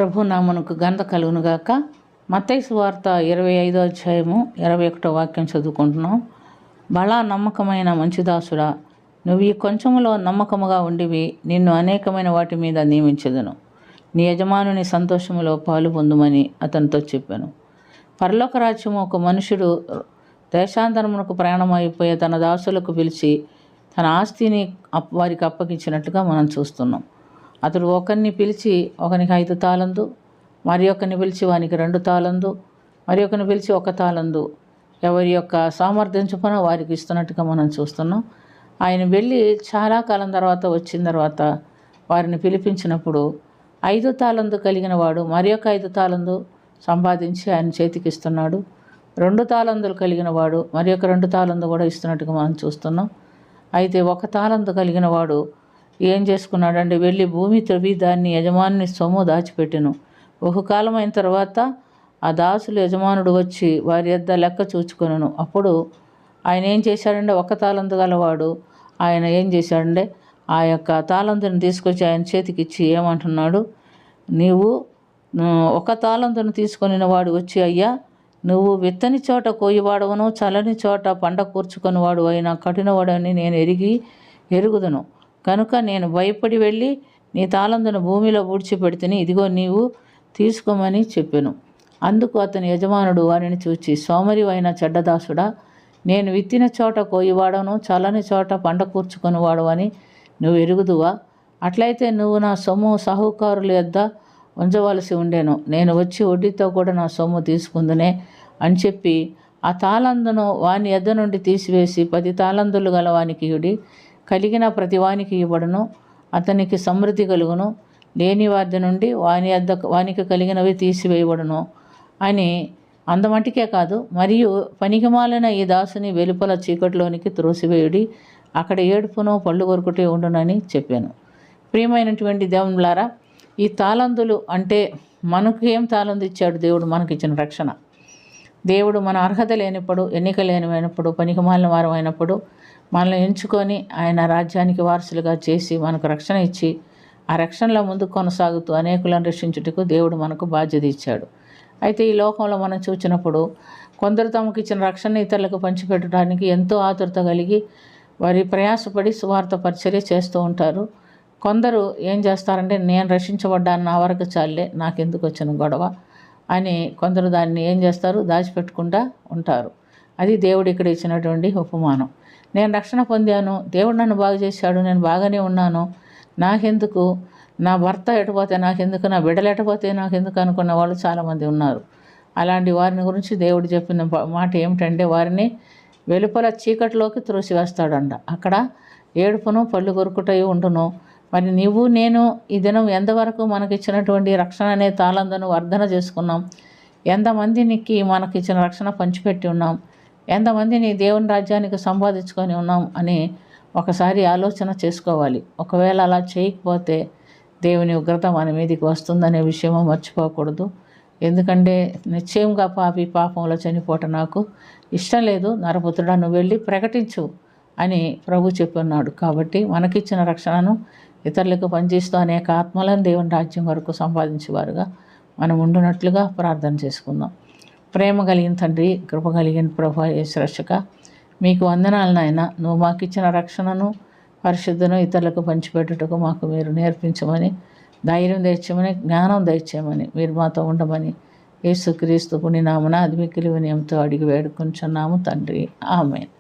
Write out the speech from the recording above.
ప్రభు నామమునకు ఘనత కలుగునుగాక. మత్తయి సువార్త 25వ అధ్యాయము 21వ వాక్యం చదువుకుంటున్నాం. బలా నమ్మకమైన మంచి దాసుడా, నువ్వు ఈ కొంచెములో నమ్మకముగా ఉండివి, నిన్ను అనేకమైన వాటి మీద నియమించెదను. నీ యజమానుని సంతోషములో పాలు పొందుమని అతనితో చెప్పాను. పరలోక రాజ్యము ఒక మనుషుడు దేశాంతరమునకు ప్రయాణమైపోయే తన దాసులకు పిలిచి తన ఆస్తిని వారికి అప్పగించినట్టుగా మనం చూస్తున్నాం. అతడు ఒకరిని పిలిచి ఒకనికి 5 తాలందు, మరి ఒకరిని పిలిచి వానికి 2 తాలందు, మరి ఒకరిని పిలిచి 1 తాలందు, ఎవరి యొక్క సామర్థ్యం చొప్పున వారికి ఇస్తున్నట్టుగా మనం చూస్తున్నాం. ఆయన వెళ్ళి చాలా కాలం తర్వాత వచ్చిన తర్వాత వారిని పిలిపించినప్పుడు 5 తాలందు కలిగిన వాడు మరి ఒక 5 తాలందు సంపాదించి ఆయన చేతికి ఇస్తున్నాడు. 2 తాలందులు కలిగిన వాడు మరి ఒక 2 తాలందు కూడా ఇస్తున్నట్టుగా మనం చూస్తున్నాం. అయితే 1 తాలందు కలిగిన వాడు ఏం చేసుకున్నాడంటే వెళ్ళి భూమి త్రవ్వి దాన్ని యజమానుని సొమ్ము దాచిపెట్టెను. బహుకాలం అయిన తర్వాత ఆ దాసులు యజమానుడు వచ్చి వారి యొద్ద లెక్క చూచుకొనెను. అప్పుడు ఆయన ఏం చేశాడంటే 1 తాలందు గలవాడు ఆయన ఏం చేశాడంటే ఆ యొక్క తాలంతుని తీసుకొచ్చి ఆయన చేతికి ఇచ్చి ఏమంటున్నాడు, నీవు 1 తాలంతును తీసుకొనిన వాడు వచ్చి, అయ్యా, నువ్వు విత్తని చోట కోయివాడవను, చల్లని చోట పంట కూర్చుకొని వాడు అయినా కఠినవాడని నేను ఎరుగుదును. కనుక నేను భయపడి వెళ్ళి నీ తాలందును భూమిలో ఊడ్చిపెడితిని, ఇదిగో నీవు తీసుకోమని చెప్పెను. అందుకు అతని యజమానుడు వారిని చూచి, సోమరి అయిన చెడ్డదాసుడా, నేను విత్తిన చోట కోయివాడను, చల్లని చోట పంట కూర్చుకొని వాడు అని నువ్వు ఎరుగుదువా? అట్లయితే నువ్వు నా సొమ్ము సాహుకారుల యొద్ద ఉంచవలసి ఉండేను. నేను వచ్చి వడ్డీతో కూడా నా సొమ్ము తీసుకుందునే అని చెప్పి ఆ తాలందును వాని యొద్ద నుండి తీసివేసి 10 తాలందులు గల వానికి ఇయుడి, కలిగిన ప్రతి వానికి ఇవ్వడును, అతనికి సమృద్ధి కలుగును, లేని వారి నుండి వానికి కలిగినవి తీసివేయబడును అని అందమటికే కాదు, మరియు పనికిమాలిన ఈ దాసుని వెలుపల చీకటిలోనికి త్రోసివేయుడి, అక్కడ ఏడుపును పళ్ళు కొరుకుటే ఉండునని చెప్పాను. ప్రియమైనటువంటి దేవునులారా, ఈ తాలందులు అంటే మనకు ఏం తాలందు ఇచ్చాడు దేవుడు? మనకిచ్చిన రక్షణ. దేవుడు మన అర్హత లేనప్పుడు, ఎన్నిక లేనిపోయినప్పుడు, పనికిమాలిన వారం అయినప్పుడు మనల్ని ఎంచుకొని ఆయన రాజ్యానికి వారసులుగా చేసి మనకు రక్షణ ఇచ్చి ఆ రక్షణలో ముందుకు కొనసాగుతూ అనేకులను రక్షించుటకు దేవుడు మనకు బాధ్యత ఇచ్చాడు. అయితే ఈ లోకంలో మనం చూసినప్పుడు కొందరు తమకు ఇచ్చిన రక్షణ ఇతరులకు పంచిపెట్టడానికి ఎంతో ఆతురత కలిగి వారి ప్రయాసపడి సువార్త పరిచర్య చేస్తూ ఉంటారు. కొందరు ఏం చేస్తారంటే, నేను రక్షించబడ్డాను, నా వరకు చాలే, నాకెందుకు వచ్చిన గొడవ అని కొందరు దాన్ని ఏం చేస్తారు, దాచిపెట్టుకుంటూ ఉంటారు. అది దేవుడు ఇక్కడ ఇచ్చినటువంటి ఉపమానం. నేను రక్షణ పొందాను, దేవుడు నన్ను బాగు చేశాడు, నేను బాగానే ఉన్నాను, నాకెందుకు, నా భర్త ఎటుపోతే నాకెందుకు, నా బిడ్డలు ఎటుపోతే నాకెందుకు అనుకున్న వాళ్ళు చాలామంది ఉన్నారు. అలాంటి వారిని గురించి దేవుడు చెప్పిన మాట ఏమిటంటే, వారిని వెలుపల చీకటిలోకి త్రోసివేస్తాడంట. అక్కడ ఏడుపును పళ్ళు కొరుకుటయి ఉండును. మరి నీవు నేను ఈ దినం ఎంతవరకు మనకిచ్చినటువంటి రక్షణ అనే తాళందును వర్ధన చేసుకున్నాం? ఎంతమందికి మనకిచ్చిన రక్షణ పంచిపెట్టి ఉన్నాం? ఎంతమందిని దేవుని రాజ్యానికి సంపాదించుకొని ఉన్నాం అని ఒకసారి ఆలోచన చేసుకోవాలి. ఒకవేళ అలా చేయకపోతే దేవుని ఉగ్రత మన మీదకి వస్తుందనే విషయము మర్చిపోకూడదు. ఎందుకంటే నిశ్చయంగా పాపంలో చనిపోవటం నాకు ఇష్టం లేదు, నరపుత్రుడా నువ్వు వెళ్ళి ప్రకటించు అని ప్రభు చెప్పున్నాడు. కాబట్టి మనకిచ్చిన రక్షణను ఇతరులకు పనిచేస్తూ అనేక ఆత్మలను దేవుని రాజ్యం వరకు సంపాదించేవారుగా మనం ఉండునట్లుగా ప్రార్థన చేసుకుందాం. ప్రేమ కలిగిన తండ్రి, కృప కలిగిన ప్రభు యేసు రక్షక, మీకు వందనాలు నాయన. నువ్వు మాకు ఇచ్చిన రక్షణను పరిశుద్ధను ఇతరులకు పంచిపెట్టుటకు మాకు మీరు నేర్పించమని, ధైర్యం దయచేయమని, జ్ఞానం దయచేయమని, మీరు మాతో ఉండమని యేసుక్రీస్తు పుణ్యనామమున అది మిక్కిలి వినయంతో అడిగి వేడుకొంచున్నాము తండ్రి. ఆమేన్.